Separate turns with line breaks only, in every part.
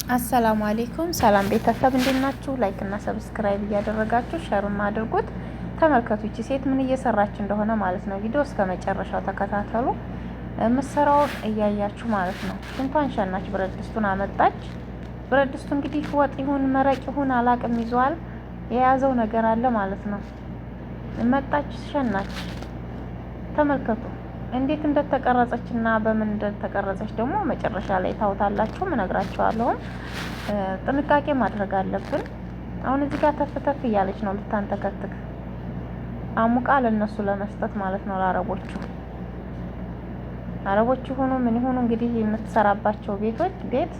አሰላሙ አሌይኩም ሰላም ቤተሰብ እንዴት ናችሁ? ላይክ እና ሰብስክራይብ እያደረጋችሁ ሸርም አድርጉት። ተመልከቱ ይቺ ሴት ምን እየሰራች እንደሆነ ማለት ነው። ቪዲዮ እስከ መጨረሻው ተከታተሉ። ምሰራውን እያያችሁ ማለት ነው። ሽንቷን ሸናች፣ ብረት ድስቱን አመጣች። ብረት ድስቱ እንግዲህ ወጥ ይሁን መረቅ ይሁን አላቅም ይዟል፣ የያዘው ነገር አለ ማለት ነው። መጣች፣ ሸናች። ተመልከቱ እንዴት እንደተቀረጸች እና በምን እንደተቀረጸች ደግሞ መጨረሻ ላይ ታውታላችሁ፣ እነግራችኋለሁ። ጥንቃቄ ማድረግ አለብን። አሁን እዚህ ጋር ተፍ ተፍ እያለች ነው ልታንተከትክ፣ አሙቃ ለነሱ ለመስጠት ማለት ነው። አረቦች ይሁኑ ምን ይሁኑ እንግዲህ የምትሰራባቸው ቤት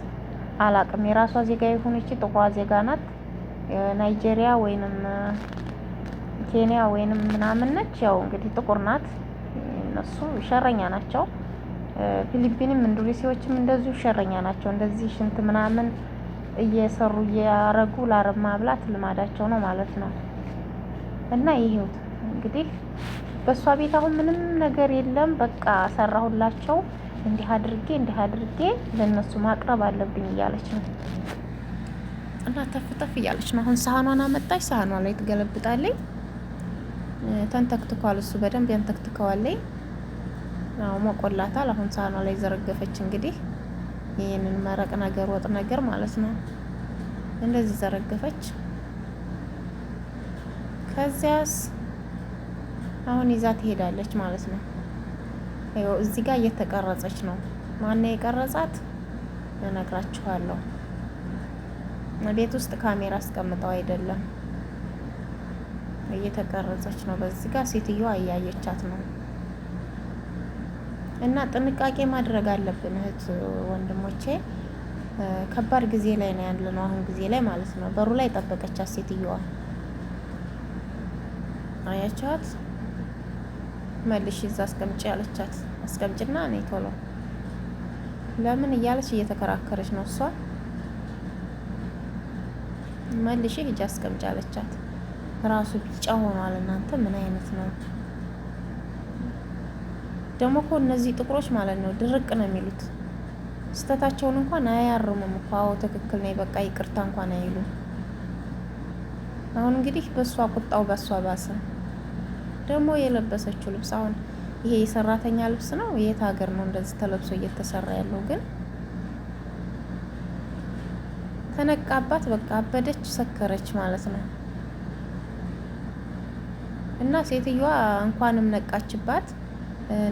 አላቅም። የራሷ ዜጋ ይሁን እቺ ጥቁሯ ዜጋ ናት፣ ናይጄሪያ ወይንም ኬንያ ወይንም ምናምን ነች። ያው እንግዲህ ጥቁር ናት። እነሱ ሸረኛ ናቸው። ፊሊፒንም ኢንዶኔሲያዎችም እንደዚሁ ሸረኛ ናቸው። እንደዚህ ሽንት ምናምን እየሰሩ እያረጉ ለአረብ ማብላት ልማዳቸው ነው ማለት ነው። እና ይሄው እንግዲህ በእሷ ቤት አሁን ምንም ነገር የለም። በቃ ሰራሁላቸው እንዲህ አድርጌ ለነሱ ማቅረብ አለብኝ እያለች ነው። እና ተፍ እያለች ነው። አሁን ሳህኗን አመጣች። ሳህኗ ላይ ትገለብጣለች። ተንተክትኳል። እሱ በደንብ ያንተክትከዋለኝ። አዎ ሞቆላታል። አሁን ሳህኗ ላይ ዘረገፈች። እንግዲህ ይሄንን መረቅ ነገር ወጥ ነገር ማለት ነው። እንደዚህ ዘረገፈች። ከዚያስ አሁን ይዛ ትሄዳለች ማለት ነው። ይኸው እዚህ ጋር እየተቀረጸች ነው። ማነው የቀረጻት? እነግራችኋለሁ። ቤት ውስጥ ካሜራ አስቀምጠው አይደለም፣ እየተቀረጸች ነው። በዚህ ጋር ሴትዮዋ እያየቻት ነው። እና ጥንቃቄ ማድረግ አለብን እህት ወንድሞቼ። ከባድ ጊዜ ላይ ነው ያለነው አሁን ጊዜ ላይ ማለት ነው። በሩ ላይ ጠበቀቻት ሴትዮዋ። አያቻት መልሽ እዛ አስቀምጪ ያለቻት። አስቀምጭና እኔ ቶሎ ለምን እያለች እየተከራከረች ነው እሷ። መልሽ ሂጂ አስቀምጪ ያለቻት። ራሱ ቢጫ ሆኗል። እናንተ ምን አይነት ነው ደግሞ? እኮ እነዚህ ጥቁሮች ማለት ነው ድርቅ ነው የሚሉት። ስተታቸውን እንኳን አያርሙም እኮ። አዎ ትክክል ነው በቃ ይቅርታ እንኳን አይሉ። አሁን እንግዲህ በሷ ቁጣው በሷ ባሰ። ደግሞ የለበሰችው ልብስ አሁን ይሄ የሰራተኛ ልብስ ነው። የት ሀገር ነው እንደዚህ ተለብሶ እየተሰራ ያለው? ግን ተነቃባት። በቃ አበደች፣ ሰከረች ማለት ነው። እና ሴትዮዋ እንኳንም ነቃችባት፣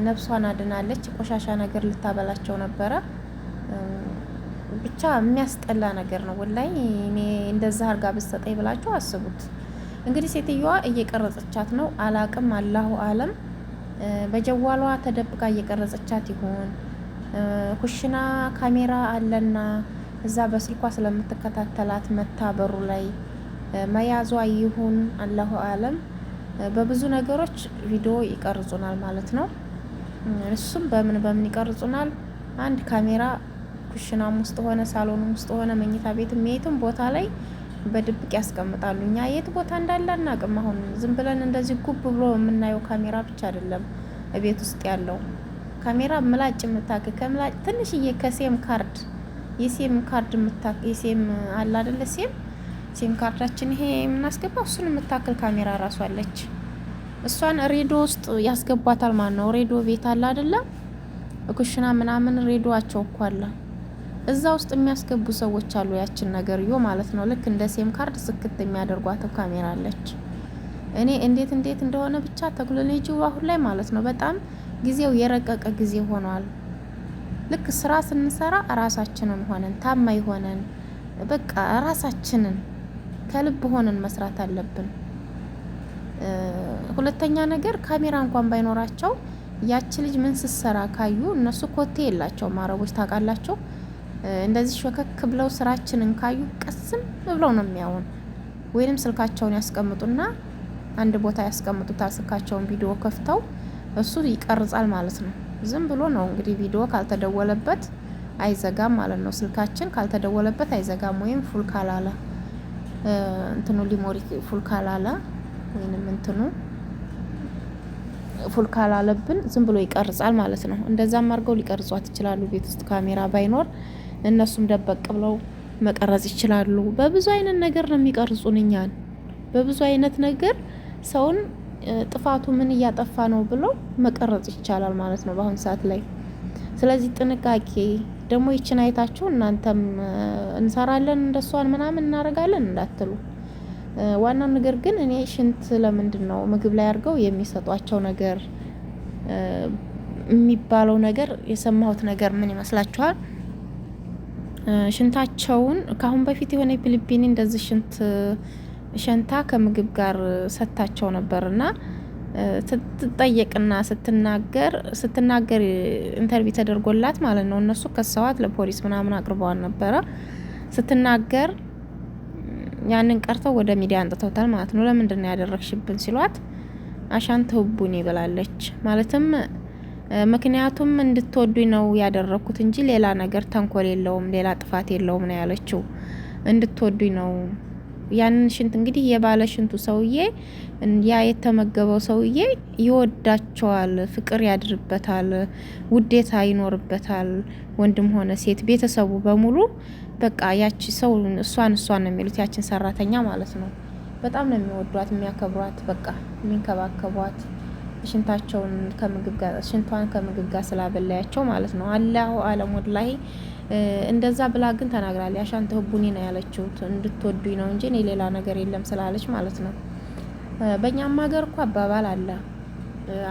ነፍሷን አድናለች። ቆሻሻ ነገር ልታበላቸው ነበረ። ብቻ የሚያስጠላ ነገር ነው ወላይ። እኔ እንደዛ አርጋ ብትሰጠኝ ብላችሁ አስቡት። እንግዲህ ሴትዮዋ እየቀረጸቻት ነው። አላቅም፣ አላሁ አለም። በጀዋሏ ተደብቃ እየቀረጸቻት ይሆን? ኩሽና ካሜራ አለና እዛ በስልኳ ስለምትከታተላት መታ በሩ ላይ መያዟ ይሁን አላሁ አለም። በብዙ ነገሮች ቪዲዮ ይቀርጹናል ማለት ነው። እሱም በምን ይቀርጹናል? አንድ ካሜራ ኩሽናም ውስጥ ሆነ ሳሎንም ውስጥ ሆነ መኝታ ቤትም የትም ቦታ ላይ በድብቅ ያስቀምጣሉ። እኛ የት ቦታ እንዳለ አናውቅም። አሁን ዝም ብለን እንደዚህ ጉብ ብሎ የምናየው ካሜራ ብቻ አይደለም ቤት ውስጥ ያለው ካሜራ ምላጭ የምታክል ከምላጭ ትንሽዬ ከሴም ካርድ የሴም ካርድ የሴም አለ አይደለ? ሴም ካርዳችን ይሄ የምናስገባው እሱን የምታክል ካሜራ ራሱ አለች። እሷን ሬዲዮ ውስጥ ያስገቧታል ማለት ነው። ሬዲዮ ቤት አለ አይደለ? ኩሽና ምናምን ሬዲዮአቸው እኮ አለ። እዛ ውስጥ የሚያስገቡ ሰዎች አሉ። ያችን ነገርዮ ማለት ነው። ልክ እንደ ሴም ካርድ ስክት የሚያደርጓት ካሜራ አለች። እኔ እንዴት እንደሆነ ብቻ ቴክኖሎጂው አሁን ላይ ማለት ነው በጣም ጊዜው የረቀቀ ጊዜ ሆኗል። ልክ ስራ ስንሰራ ራሳችንን ሆነን ታማኝ ሆነን በቃ ራሳችንን ከልብ ሆነን መስራት አለብን። ሁለተኛ ነገር ካሜራ እንኳን ባይኖራቸው ያቺ ልጅ ምን ስትሰራ ካዩ እነሱ ኮቴ የላቸውም አረቦች ታውቃላችሁ። እንደዚህ ሾከክ ብለው ስራችንን ካዩ ቀስም ብለው ነው የሚያዩን። ወይንም ስልካቸውን ያስቀምጡና አንድ ቦታ ያስቀምጡታል። ስልካቸውን ቪዲዮ ከፍተው እሱ ይቀርጻል ማለት ነው። ዝም ብሎ ነው እንግዲህ ቪዲዮ ካልተደወለበት አይዘጋም ማለት ነው። ስልካችን ካልተደወለበት አይዘጋም። ወይም ፉል ካላለ እንትኑ ሊሞሪ ፉል ካላለ ወይንም እንትኑ ፉል ካላለብን ዝም ብሎ ይቀርጻል ማለት ነው። እንደዛም አድርገው ሊቀርጿት ይችላሉ ቤት ውስጥ ካሜራ ባይኖር። እነሱም ደበቅ ብለው መቀረጽ ይችላሉ። በብዙ አይነት ነገር ነው የሚቀርጹን እኛን በብዙ አይነት ነገር ሰውን ጥፋቱ ምን እያጠፋ ነው ብሎ መቀረጽ ይቻላል ማለት ነው በአሁን ሰዓት ላይ። ስለዚህ ጥንቃቄ ደግሞ ይችን አይታችሁ እናንተም እንሰራለን እንደሷን ምናምን እናደርጋለን እንዳትሉ። ዋናው ነገር ግን እኔ ሽንት ለምንድን ነው ምግብ ላይ አድርገው የሚሰጧቸው ነገር የሚባለው ነገር የሰማሁት ነገር ምን ይመስላችኋል? ሽንታቸውን ከአሁን በፊት የሆነ ፊሊፒኒ እንደዚህ ሸንታ ከምግብ ጋር ሰጥታቸው ነበርና ስትጠየቅና ስትናገር ኢንተርቪው ተደርጎላት ማለት ነው። እነሱ ከሰዋት ለፖሊስ ምናምን አቅርበዋል ነበረ። ስትናገር ያንን ቀርተው ወደ ሚዲያ አንጥተውታል ማለት ነው። ለምንድን ነው ያደረግሽብን ሲሏት አሻንተ ህቡኒ ብላለች። ማለትም ምክንያቱም እንድትወዱኝ ነው ያደረኩት እንጂ ሌላ ነገር ተንኮል የለውም፣ ሌላ ጥፋት የለውም ነው ያለችው። እንድትወዱኝ ነው። ያንን ሽንት እንግዲህ የባለ ሽንቱ ሰውዬ ያ የተመገበው ሰውዬ ይወዳቸዋል፣ ፍቅር ያድርበታል፣ ውዴታ ይኖርበታል። ወንድም ሆነ ሴት ቤተሰቡ በሙሉ በቃ ያቺ ሰው እሷን ነው የሚሉት፣ ያችን ሰራተኛ ማለት ነው። በጣም ነው የሚወዷት፣ የሚያከብሯት፣ በቃ የሚንከባከቧት ሽንታቸውን ሽንቷን ከምግብ ጋር ስላበላያቸው ማለት ነው። አላሁ አለም ወላሂ እንደዛ ብላ ግን ተናግራለች። አሻንተ ህቡኒ ነው ያለችው፣ እንድትወዱኝ ነው እንጂ እኔ ሌላ ነገር የለም ስላለች ማለት ነው። በእኛም ሀገር እኮ አባባል አለ።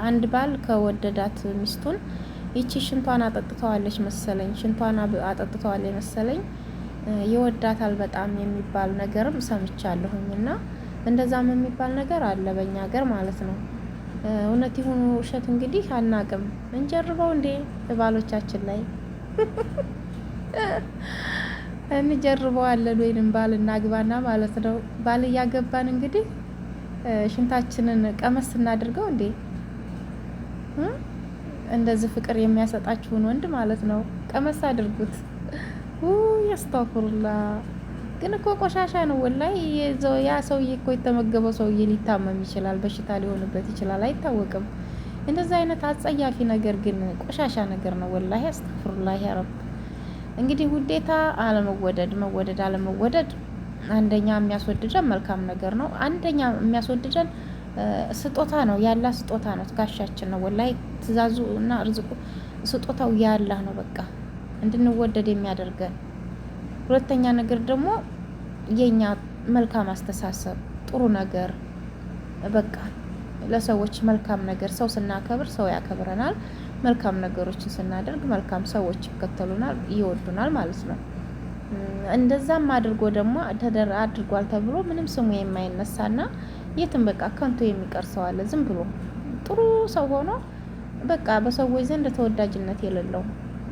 አንድ ባል ከወደዳት ሚስቱን ይቺ ሽንቷን አጠጥተዋለች መሰለኝ፣ ሽንቷን አጠጥተዋለች መሰለኝ ይወዳታል በጣም የሚባል ነገርም ሰምቻለሁኝ። እና እንደዛም የሚባል ነገር አለ በእኛ ሀገር ማለት ነው። እውነት ይሁን ውሸት እንግዲህ አናቅም። እንጀርበው እንዴ ባሎቻችን ላይ እንጀርበዋለን ወይንም ባል እናግባና ማለት ነው። ባል እያገባን እንግዲህ ሽንታችንን ቀመስ እናድርገው እንዴ። እንደዚህ ፍቅር የሚያሰጣችሁን ወንድ ማለት ነው ቀመስ አድርጉት። ያስተፍሩላ ግን እኮ ቆሻሻ ነው ወላይ። ያ ሰውዬ እኮ የተመገበው ሰውዬ ሊታመም ይችላል፣ በሽታ ሊሆንበት ይችላል፣ አይታወቅም። እንደዚህ አይነት አጸያፊ ነገር ግን ቆሻሻ ነገር ነው ወላይ። ያስተፍሩላ ያ ረብ። እንግዲህ ውዴታ አለመወደድ፣ መወደድ አለመወደድ አንደኛ የሚያስወድደን መልካም ነገር ነው። አንደኛ የሚያስወድደን ስጦታ ነው፣ ያላ ስጦታ ነው፣ ትጋሻችን ነው ወላይ። ትእዛዙ እና ርዝቁ ስጦታው ያላህ ነው በቃ እንድንወደድ የሚያደርገን። ሁለተኛ ነገር ደግሞ የኛ መልካም አስተሳሰብ፣ ጥሩ ነገር በቃ ለሰዎች መልካም ነገር፣ ሰው ስናከብር ሰው ያከብረናል። መልካም ነገሮችን ስናደርግ መልካም ሰዎች ይከተሉናል፣ ይወዱናል ማለት ነው። እንደዛም አድርጎ ደግሞ አድርጓል ተብሎ ምንም ስሙ የማይነሳና የትም በቃ ከንቱ የሚቀር ሰው አለ። ዝም ብሎ ጥሩ ሰው ሆኖ በቃ በሰዎች ዘንድ ተወዳጅነት የሌለው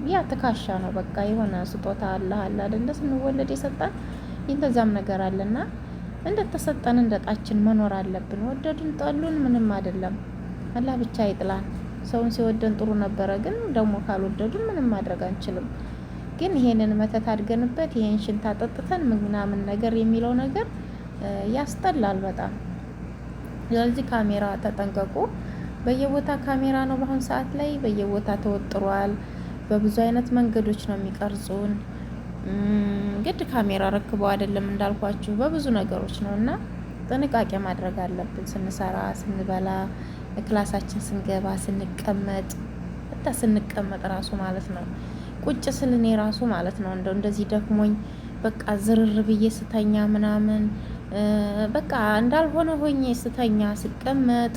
ያ ትካሻ ነው በቃ። የሆነ ስጦታ አለ አይደል ስንወለድ የሰጠን እንደዛም ነገር አለና እንደተሰጠን እንደጣችን መኖር አለብን። ወደዱን ጠሉን ምንም አይደለም፣ አላህ ብቻ ይጥላን። ሰውን ሲወደን ጥሩ ነበረ፣ ግን ደግሞ ካልወደዱን ምንም ማድረግ አንችልም። ግን ይሄንን መተት አድገንበት ይሄን ሽንታ ጠጥተን ምናምን ነገር የሚለው ነገር ያስጠላል በጣም። ስለዚህ ካሜራ ተጠንቀቁ። በየቦታ ካሜራ ነው በአሁን ሰዓት ላይ በየቦታ ተወጥሯል። በብዙ አይነት መንገዶች ነው የሚቀርጹን። ግድ ካሜራ ረክበው አይደለም እንዳልኳችሁ በብዙ ነገሮች ነው። እና ጥንቃቄ ማድረግ አለብን ስንሰራ፣ ስንበላ፣ ክላሳችን ስንገባ፣ ስንቀመጥ ራሱ ማለት ነው። ቁጭ ስል እኔ ራሱ ማለት ነው እንደዚህ ደክሞኝ በቃ ዝርር ብዬ ስተኛ ምናምን በቃ እንዳልሆነ ሆኜ ስተኛ ስቀመጥ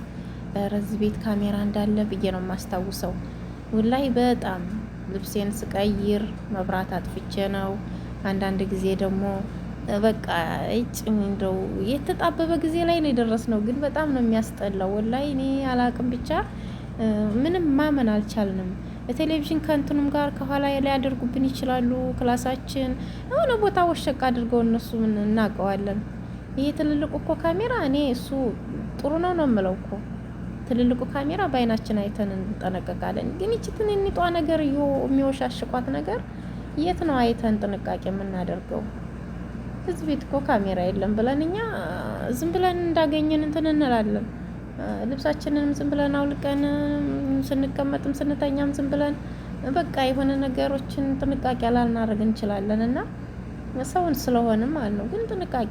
ረዚህ ቤት ካሜራ እንዳለ ብዬ ነው የማስታውሰው። ወላይ በጣም ልብሴን ስቀይር መብራት አጥፍቼ ነው። አንዳንድ ጊዜ ደግሞ በቃ እንደው የተጣበበ ጊዜ ላይ ነው የደረስነው። ግን በጣም ነው የሚያስጠላው ወላይ። እኔ አላቅም ብቻ ምንም ማመን አልቻልንም። በቴሌቪዥን ከእንትኑም ጋር ከኋላ ሊያደርጉብን ይችላሉ። ክላሳችን የሆነ ቦታ ወሸቅ አድርገው እነሱ ምን እናውቀዋለን። ይሄ ትልልቁ እኮ ካሜራ እኔ እሱ ጥሩ ነው የምለው እኮ ትልልቁ ካሜራ በአይናችን አይተን እንጠነቀቃለን። ግን ይቺ ትንንጧ ነገር የሚወሻሽቋት ነገር የት ነው አይተን ጥንቃቄ የምናደርገው? እዚህ ቤት እኮ ካሜራ የለም ብለን እኛ ዝም ብለን እንዳገኘን እንትን እንላለን። ልብሳችንንም ዝም ብለን አውልቀን ስንቀመጥም ስንተኛም ዝም ብለን በቃ የሆነ ነገሮችን ጥንቃቄ ላልናደርግ እንችላለን። እና ሰውን ስለሆንም ማለት ነው። ግን ጥንቃቄ